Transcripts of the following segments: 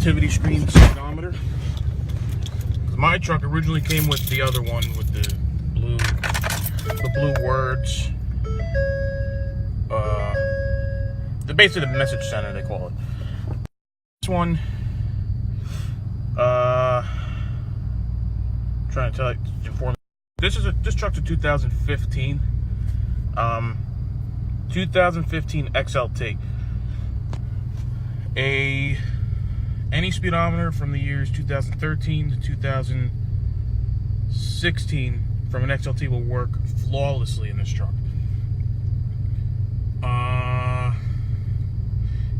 activity screen speedometer. My truck originally came with the other one with the blue words. Basically the message center, they call it. This one, trying to tell you, inform. This truck's a 2015, 2015 XLT. Any speedometer from the years 2013 to 2016 from an XLT will work flawlessly in this truck.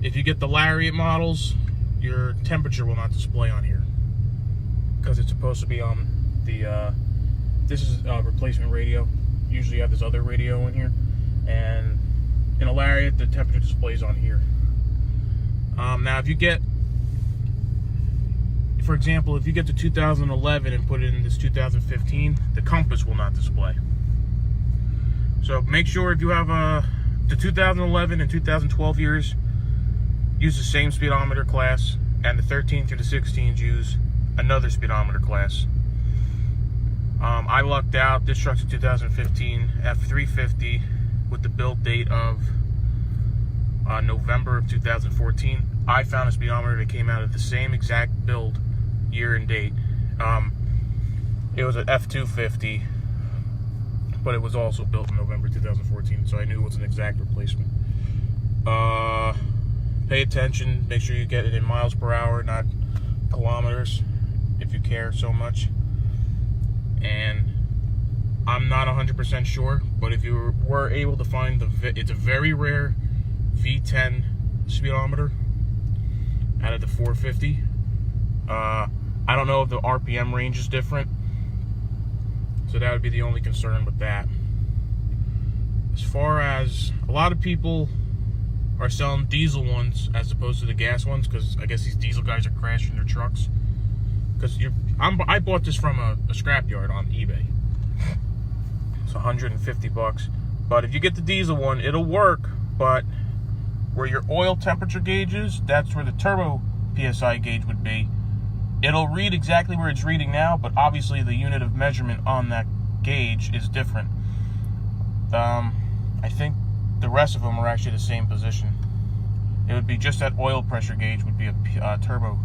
If you get the Lariat models, your temperature will not display on here because it's supposed to be on the this is a replacement radio. Usually you have this other radio in here, and in a Lariat the temperature displays on here. Now if you get, for example, if you get to 2011 and put it in this 2015, the compass will not display. So make sure if you have the 2011 and 2012 years, use the same speedometer class, and the 13 through the 16s use another speedometer class. I lucked out. This truck's a 2015 F350 with the build date of November of 2014. I found a speedometer that came out of the same exact build, year and date. It was an F250, but it was also built in November 2014, so I knew it was an exact replacement. Pay attention, make sure you get it in miles per hour, not kilometers, if you care so much. And I'm not 100% sure, but if you were able to find it's a very rare V10 speedometer out of the 450. I don't know if the RPM range is different, so that would be the only concern with that. As far as, a lot of people are selling diesel ones as opposed to the gas ones, because I guess these diesel guys are crashing their trucks. Because I bought this from a scrapyard on eBay. It's 150 bucks. But if you get the diesel one, it'll work, but where your oil temperature gauge is, that's where the turbo PSI gauge would be. It'll read exactly where it's reading now, but obviously the unit of measurement on that gauge is different. I think the rest of them are actually the same position. It would be just that oil pressure gauge would be a turbo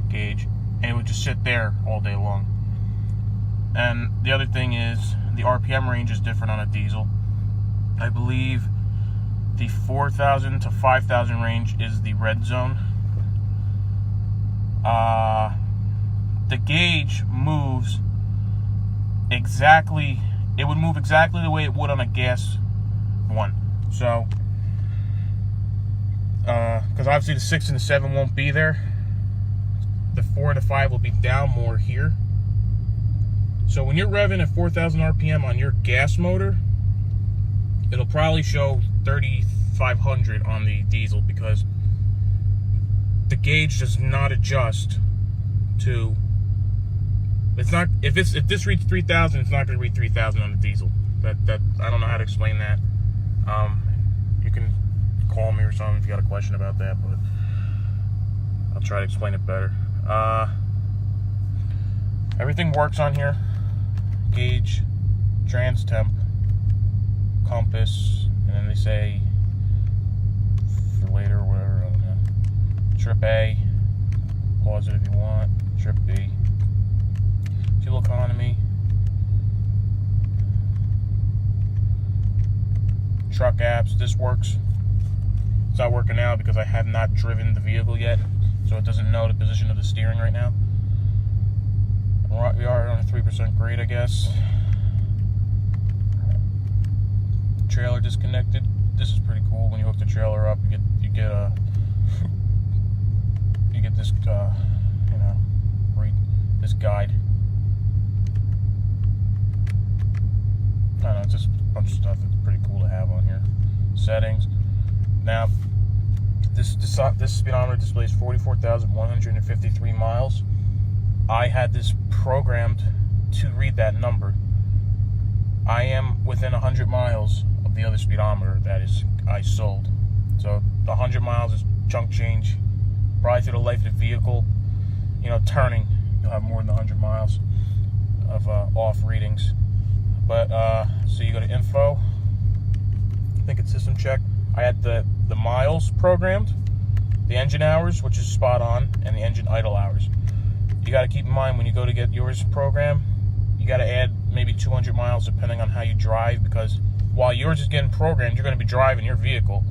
gauge, and it would just sit there all day long. And the other thing is the RPM range is different on a diesel. I believe the 4,000 to 5,000 range is the red zone. The gauge moves exactly, it would move exactly the way it would on a gas one. So, because obviously the 6 and the 7 won't be there. The 4 and the 5 will be down more here. So when you're revving at 4,000 RPM on your gas motor, it'll probably show 3,500 on the diesel, because the gauge does not adjust to, it's not, if this reads 3,000, it's not going to read 3,000 on the diesel. That I don't know how to explain that. You can call me or something if you got a question about that, but I'll try to explain it better. Everything works on here. Gauge, trans temp, compass, and then they say for later or whatever, I don't know. Trip A, pause it if you want. Trip B, fuel economy, truck apps. This works. It's not working now because I have not driven the vehicle yet, so it doesn't know the position of the steering right now. We are on a 3% grade, I guess. Trailer disconnected. This is pretty cool. When you hook the trailer up, you get this this guide. I don't know, it's just a bunch of stuff that's pretty cool to have on here. Settings. Now, this speedometer displays 44,153 miles. I had this programmed to read that number. I am within 100 miles of the other speedometer that I sold. So the 100 miles is chunk change. Probably through the life of the vehicle, turning, you'll have more than 100 miles of off readings. But so you go to info, I think it's system check. I had the miles programmed, the engine hours, which is spot on, and the engine idle hours. You got to keep in mind when you go to get yours programmed, you got to add maybe 200 miles depending on how you drive, because while yours is getting programmed, you're going to be driving your vehicle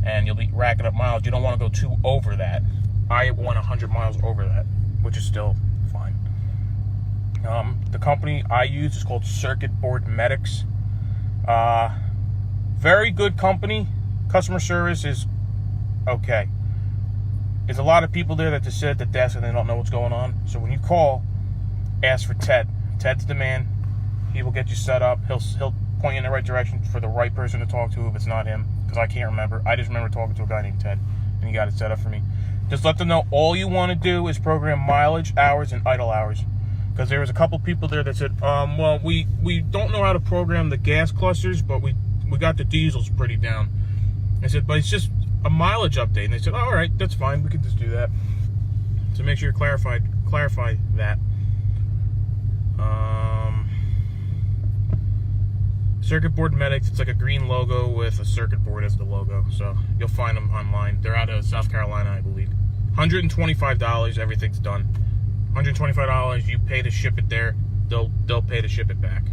and you'll be racking up miles. You don't want to go too over that. I want 100 miles over that, which is still fine. The company I use is called Circuit Board Medics. Very good company. Customer service is okay. There's a lot of people there that just sit at the desk and they don't know what's going on. So when you call, ask for Ted. Ted's the man. He will get you set up. He'll point you in the right direction for the right person to talk to if it's not him, because I can't remember. I just remember talking to a guy named Ted, and he got it set up for me. Just let them know all you want to do is program mileage, hours, and idle hours. Because there was a couple people there that said, well, we don't know how to program the gas clusters, but we got the diesels pretty down. I said, but it's just a mileage update. And they said, all right, that's fine. We could just do that. So make sure you clarify that. Circuit Board Medics, it's like a green logo with a circuit board as the logo. So you'll find them online. They're out of South Carolina, I believe. $125, everything's done. $125, you pay to ship it there. They'll pay to ship it back.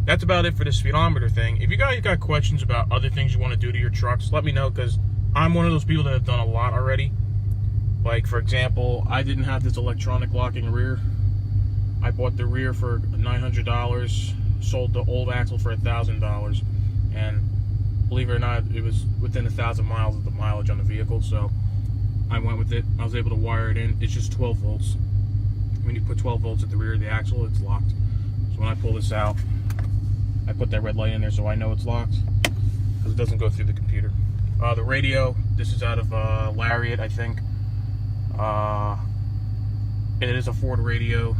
That's about it for the speedometer thing. If you guys got questions about other things you want to do to your trucks, let me know, because I'm one of those people that have done a lot already. Like, for example, I didn't have this electronic locking rear. I bought the rear for $900, sold the old axle for $1,000, and believe it or not, it was within 1,000 miles of the mileage on the vehicle, so I went with it. I was able to wire it in. It's just 12 volts. When you put 12 volts at the rear of the axle, it's locked. So when I pull this out, I put that red light in there so I know it's locked, because it doesn't go through the computer. The radio, this is out of Lariat, I think. It is a Ford radio.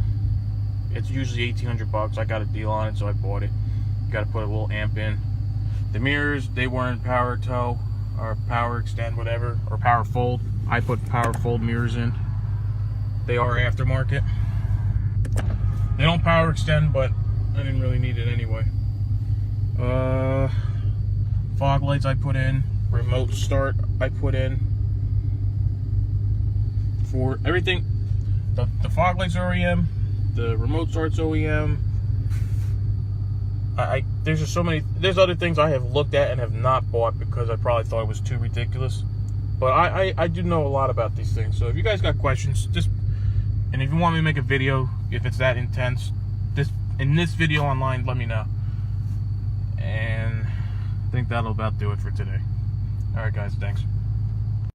It's usually $1,800. I got a deal on it, so I bought it. You got to put a little amp in. The mirrors, they weren't power toe or power extend, whatever, or power fold. I put power fold mirrors in. They are aftermarket. They don't power extend, but I didn't really need it anyway. Fog lights I put in. Remote start I put in. For everything, the fog lights are OEM. The remote start's OEM. There's just so many. There's other things I have looked at and have not bought because I probably thought it was too ridiculous. But I do know a lot about these things. So if you guys got questions, and if you want me to make a video, if it's that intense, in this video online, let me know. And I think that'll about do it for today. All right, guys, thanks.